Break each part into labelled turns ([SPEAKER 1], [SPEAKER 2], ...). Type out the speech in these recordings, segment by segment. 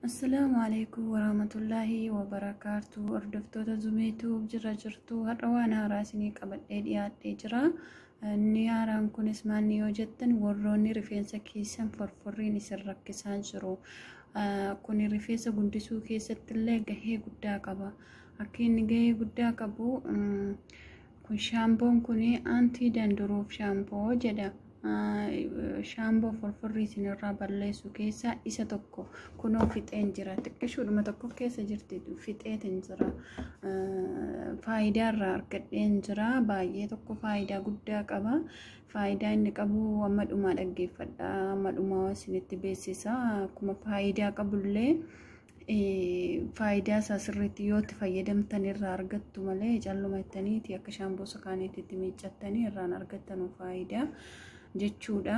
[SPEAKER 1] السلام عليكم ورحمة الله وبركاته. أردفتو زميتو جرجرتو هروانا راسني قبل إيديات إجرا نياران كون اسماني وجدتن وروني رفينسا كيسان فرفرين سرق كيسان جرو كوني رفينسا قندسو كيسات اللي قهي قدا قبا أكين قهي قدا قبو كون شامبون كوني أنتي دندروف شامبو جدا shaamboo forforrii sinirraa balleessu keessa isa tokko kunoo fixeen jira xiqqishuudhuma tokko keessa jirti fixeetiin jira faayidaa irraa argadheen jira baay'ee tokko faayidaa guddaa qaba faayidaa inni qabu amma dhumaa dhaggeeffadha amma dhumaa isinitti beeksisa akkuma faayidaa qabullee faayidaa isaa sirriitti yoo itti fayyadamtan irraa argattu malee calluma ittaniiti akka shaamboo sakaaniitti miiccattanii irraan argattanu faayidaa jechuudha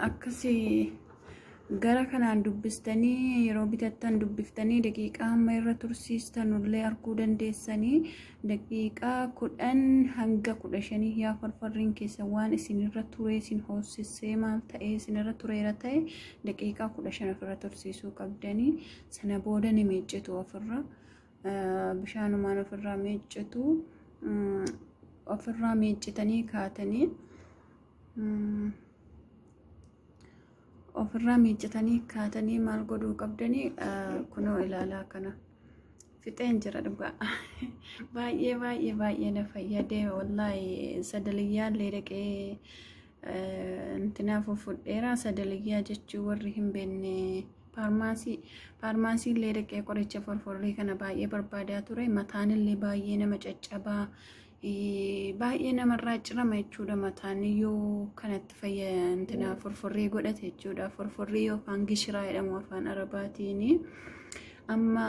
[SPEAKER 1] akkasi gara kanaan dubbistanii yeroo bitattan dubbiftanii daqiiqaa amma irra tursiistanullee arguu dandeessanii daqiiqaa 10 hanga 15 yaa farfarriin keessa waan isinirra turee isin hoosisee maal ta'ee isinirra tureera ta'e daqiiqaa 15 ofirra tursiisuu qabdanii sana booda ni miiccitu ofirra bishaanumaan ofirraa miiccitu ofirraa miiccitanii kaatanii ofirraa miiccitanii kaatanii maal godhuu qabdanii kunoo ilaalaa kana fixeen jira dhugaa baay'ee na fayyadee wallahi sadaliyyaa dhaqee intinaaf fudheera sadaliyyaa jechuu warri hin beekne faarmaasii dhaqee qoricha forforrii kana baay'ee barbaadaa ture mataan illee baay'ee nama caccabaa baay'ee namarraa cirama jechuudha mataan yoo kanatti fayyadamtina forforrii godhate jechuudha forforrii yookaan gishiraa jedhamu afaan arabaatiin amma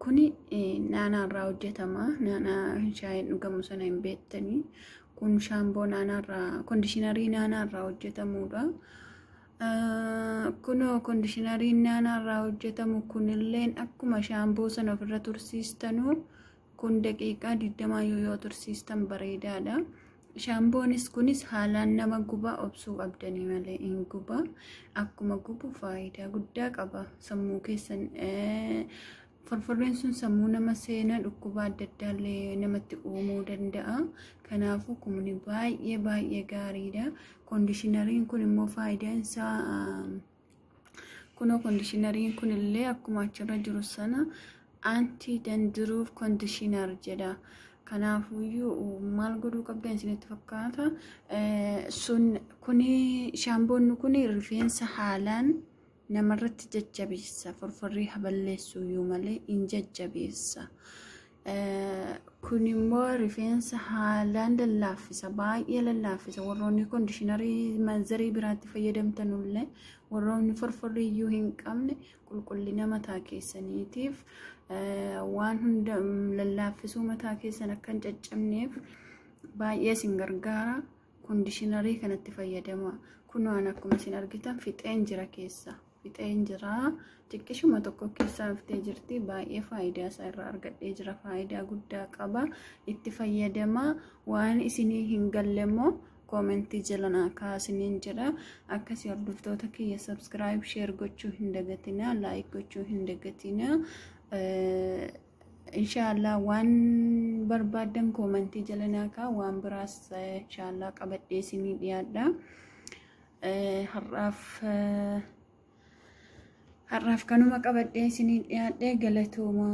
[SPEAKER 1] kuni naanaarraa hojjetama naanaa shaayiin dhugamu sana hin beektanii kun shaamboo naanaarraa kondishinarii naanaarraa hojjetamudha kunoo kondishinarii naanaarraa hojjetamu kunilleen akkuma shaamboo sana ofirra tursiistanu kun daqiiqaa 20 yoo tursiistan bareedaadha shaamboonis kunis haalaan nama guba obsuu qabdanii malee hin guba akkuma gubu faayidaa guddaa qaba sammuu keessan forforriin sun sammuu nama seena dhukkuba adda addaallee namatti uumuu danda'a kanaafuu kun baay'ee gaariidha kondishinariin kun immoo faayidaan isaa kunoo kondishinariin kun illee akkuma achirra jiru sana anti dandruuf conditioner jedha kanaafuyyuu maal godhuu qabdan isinitti fakkaata sun kuni shaamboon kuni rifeensa haalaan namarratti jajjabeessa forforrii haballeessuyyuu malee hin jajjabeessa kun immoo rifeensa haalaan lallaaffisa baay'ee lallaaffisa warroonni kondishinarii manzarii biraatti fayyadamtanullee warroonni forforriiyyuu hin qabne qulqullina mataa keessaniitiif waan hunda lallaaffisuu mataa keessan akka hin caccabneef baay'ee isin gargaara kondishinarii kanatti fayyadama kunoo akkuma isin argitan fixeen jira keessa fixeen jira xiqqishuma tokko keessaa fiixee jirti baay'ee faayidaa isaa irraa argadhee jira faayidaa guddaa qaba itti fayyadama waan isinii hin gallemmoo komentii jalana kaasiniin jira akkasii hordoftoota kiyya subscribe share gochuu hin dagatina like gochuu hin dagatina inshallah waan barbaadan komentii jalana ka waan biraas inshallah qabadhee isinii dhiyaadha har'aaf kanuma qabadhee isinii dhiyaadhe galatooma